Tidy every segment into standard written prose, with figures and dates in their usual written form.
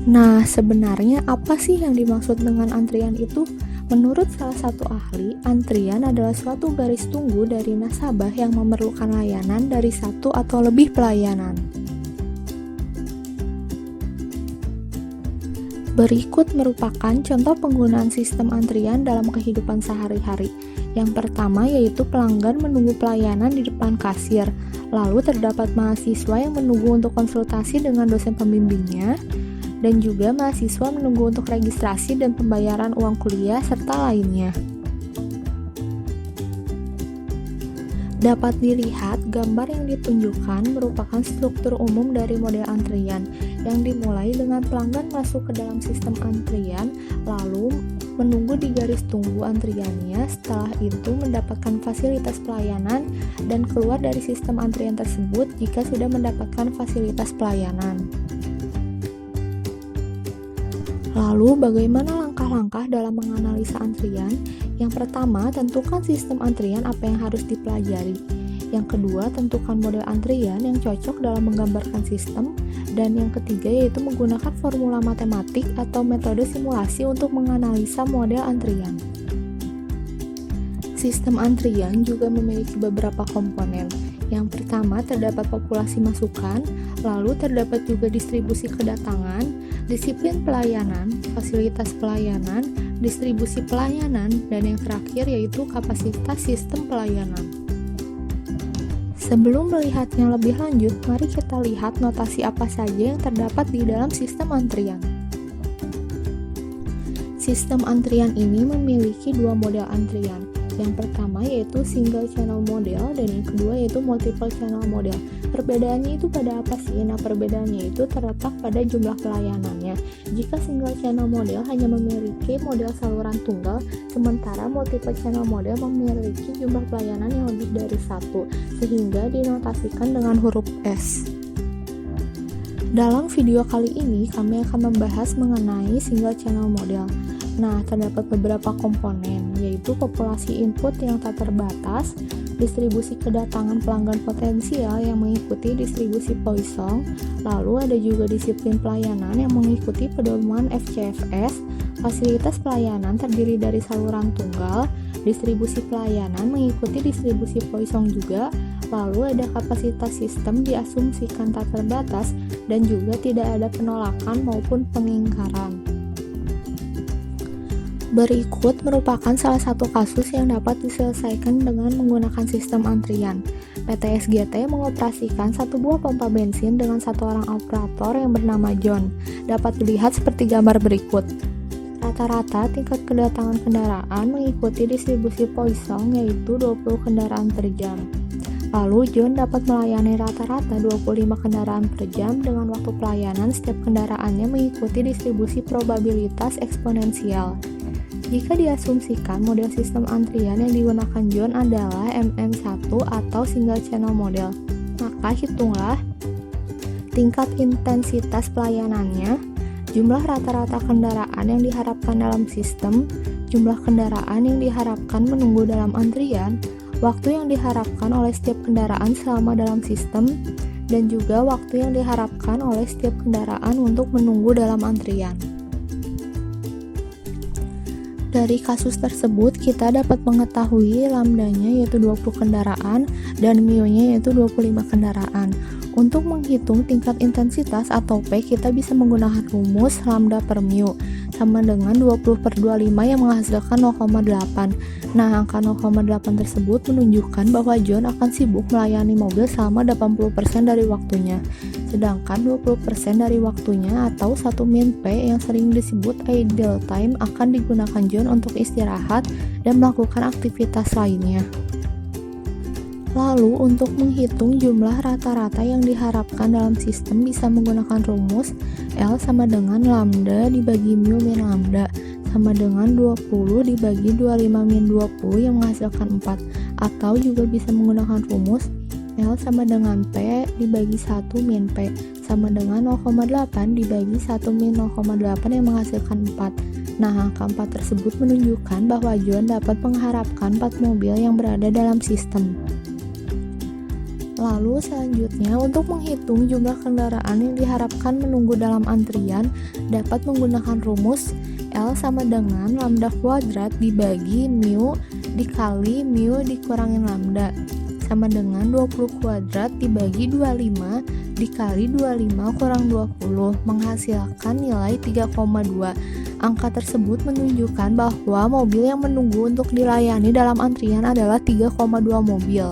Nah, sebenarnya apa sih yang dimaksud dengan antrian itu? Menurut salah satu ahli, antrian adalah suatu garis tunggu dari nasabah yang memerlukan layanan dari satu atau lebih pelayanan. Berikut merupakan contoh penggunaan sistem antrian dalam kehidupan sehari-hari. Yang pertama yaitu pelanggan menunggu pelayanan di depan kasir. Lalu terdapat mahasiswa yang menunggu untuk konsultasi dengan dosen pembimbingnya, dan juga mahasiswa menunggu untuk registrasi dan pembayaran uang kuliah, serta lainnya. Dapat dilihat, gambar yang ditunjukkan merupakan struktur umum dari model antrian, yang dimulai dengan pelanggan masuk ke dalam sistem antrian, lalu menunggu di garis tunggu antriannya, setelah itu mendapatkan fasilitas pelayanan, dan keluar dari sistem antrian tersebut jika sudah mendapatkan fasilitas pelayanan. Lalu, bagaimana langkah-langkah dalam menganalisa antrian? Yang pertama, tentukan sistem antrian apa yang harus dipelajari. Yang kedua, tentukan model antrian yang cocok dalam menggambarkan sistem. Dan yang ketiga yaitu menggunakan formula matematik atau metode simulasi untuk menganalisa model antrian. Sistem antrian juga memiliki beberapa komponen. Yang pertama, terdapat populasi masukan, lalu terdapat juga distribusi kedatangan, disiplin pelayanan, fasilitas pelayanan, distribusi pelayanan, dan yang terakhir yaitu kapasitas sistem pelayanan. Sebelum melihatnya lebih lanjut, mari kita lihat notasi apa saja yang terdapat di dalam sistem antrian. Sistem antrian ini memiliki dua model antrian. Yang pertama yaitu single channel model, dan yang kedua yaitu multiple channel model. Perbedaannya itu pada apa sih? Nah, perbedaannya itu terletak pada jumlah pelayanannya. Jika single channel model hanya memiliki model saluran tunggal, sementara multiple channel model memiliki jumlah pelayanan yang lebih dari satu, sehingga dinotasikan dengan huruf S. Dalam video kali ini, kami akan membahas mengenai single channel model. Nah, terdapat beberapa komponen, yaitu populasi input yang tak terbatas, distribusi kedatangan pelanggan potensial yang mengikuti distribusi Poisson, lalu ada juga disiplin pelayanan yang mengikuti pedoman FCFS, fasilitas pelayanan terdiri dari saluran tunggal, distribusi pelayanan mengikuti distribusi Poisson juga, lalu ada kapasitas sistem diasumsikan tak terbatas, dan juga tidak ada penolakan maupun pengingkaran. Berikut merupakan salah satu kasus yang dapat diselesaikan dengan menggunakan sistem antrian. PT SGT mengoperasikan satu buah pompa bensin dengan satu orang operator yang bernama John. Dapat dilihat seperti gambar berikut. Rata-rata tingkat kedatangan kendaraan mengikuti distribusi Poisson yaitu 20 kendaraan per jam. Lalu John dapat melayani rata-rata 25 kendaraan per jam dengan waktu pelayanan setiap kendaraannya mengikuti distribusi probabilitas eksponensial. Jika diasumsikan model sistem antrian yang digunakan John adalah MM1 atau single channel model, maka hitunglah tingkat intensitas pelayanannya, jumlah rata-rata kendaraan yang diharapkan dalam sistem, jumlah kendaraan yang diharapkan menunggu dalam antrian, waktu yang diharapkan oleh setiap kendaraan selama dalam sistem, dan juga waktu yang diharapkan oleh setiap kendaraan untuk menunggu dalam antrian. Dari kasus tersebut, kita dapat mengetahui lambdanya yaitu 20 kendaraan dan mu-nya yaitu 25 kendaraan. Untuk menghitung tingkat intensitas atau P, kita bisa menggunakan rumus lambda per mu sama dengan 20/25 yang menghasilkan 0,8. Nah, angka 0,8 tersebut menunjukkan bahwa John akan sibuk melayani mobil selama 80% dari waktunya. Sedangkan 20% dari waktunya atau 1 min P yang sering disebut idle time akan digunakan John untuk istirahat dan melakukan aktivitas lainnya. Lalu, untuk menghitung jumlah rata-rata yang diharapkan dalam sistem bisa menggunakan rumus L sama dengan lambda dibagi mu min lambda sama dengan 20 dibagi 25 min 20 yang menghasilkan 4, atau juga bisa menggunakan rumus L sama dengan P dibagi 1 min P sama dengan 0,8 dibagi 1 min 0,8 yang menghasilkan 4. Nah, angka 4 tersebut menunjukkan bahwa John dapat mengharapkan 4 mobil yang berada dalam sistem. Lalu selanjutnya untuk menghitung jumlah kendaraan yang diharapkan menunggu dalam antrian dapat menggunakan rumus L sama dengan lambda kuadrat dibagi mu dikali mu dikurangin lambda sama dengan 20 kuadrat dibagi 25 dikali 25 kurang 20 menghasilkan nilai 3,2. Angka tersebut menunjukkan bahwa mobil yang menunggu untuk dilayani dalam antrian adalah 3,2 mobil.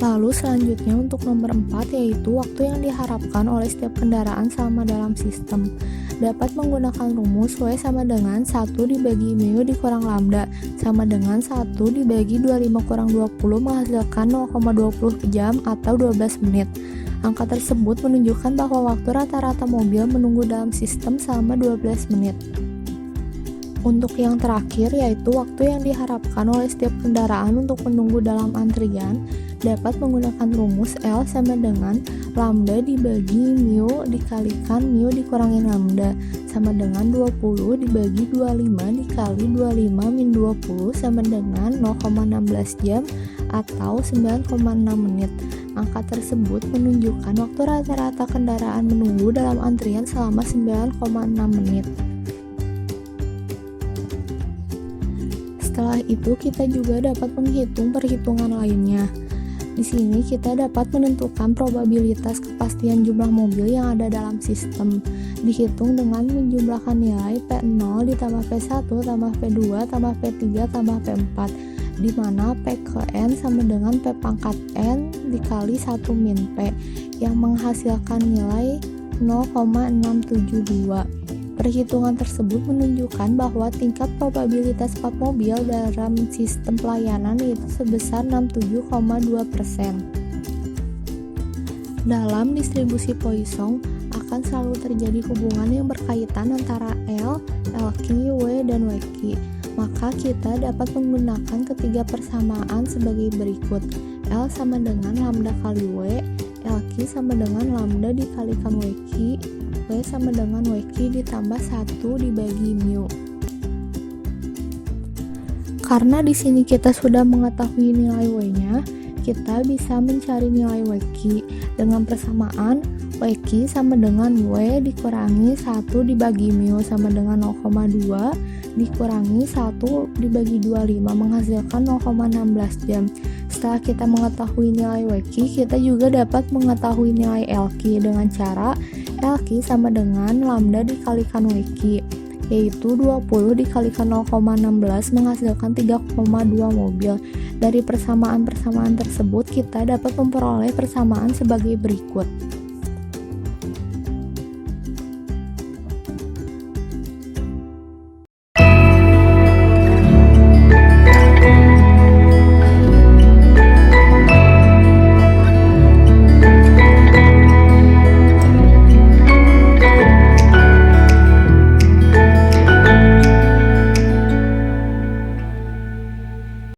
Lalu selanjutnya untuk nomor 4 yaitu waktu yang diharapkan oleh setiap kendaraan selama dalam sistem. Dapat menggunakan rumus W sama dengan 1 dibagi mu dikurang lambda sama dengan 1 dibagi 25 kurang 20 menghasilkan 0,20 jam atau 12 menit. Angka tersebut menunjukkan bahwa waktu rata-rata mobil menunggu dalam sistem selama 12 menit. Untuk yang terakhir yaitu waktu yang diharapkan oleh setiap kendaraan untuk menunggu dalam antrian dapat menggunakan rumus L sama dengan lambda dibagi mu dikalikan mu dikurangin lambda sama dengan 20 dibagi 25 dikali 25 min 20 sama dengan 0,16 jam atau 9,6 menit. Angka tersebut menunjukkan waktu rata-rata kendaraan menunggu dalam antrian selama 9,6 menit. Setelah itu kita juga dapat menghitung perhitungan lainnya. Di sini kita dapat menentukan probabilitas kepastian jumlah mobil yang ada dalam sistem. Dihitung dengan menjumlahkan nilai P0 ditambah P1 tambah P2 tambah P3 tambah P4 di mana P ke N sama dengan P pangkat N dikali 1 min P yang menghasilkan nilai 0,672. Perhitungan tersebut menunjukkan bahwa tingkat probabilitas plat mobil dalam sistem pelayanan itu sebesar 67,2%. Dalam distribusi Poisson akan selalu terjadi hubungan yang berkaitan antara L, LQ, W, dan WQ. Maka kita dapat menggunakan ketiga persamaan sebagai berikut. L sama dengan lambda kali W, LQ sama dengan lambda dikalikan WQ, W sama dengan WQ ditambah 1 dibagi mu. Karena di sini kita sudah mengetahui nilai W-nya, kita bisa mencari nilai WQ dengan persamaan WQ sama dengan W dikurangi 1 dibagi mu sama dengan 0,2 dikurangi 1 dibagi 25 menghasilkan 0,16 jam. Setelah kita mengetahui nilai WQ, kita juga dapat mengetahui nilai LQ dengan cara LQ sama dengan lambda dikalikan WQ, yaitu 20 dikalikan 0,16 menghasilkan 3,2 mobil. Dari persamaan-persamaan tersebut, kita dapat memperoleh persamaan sebagai berikut.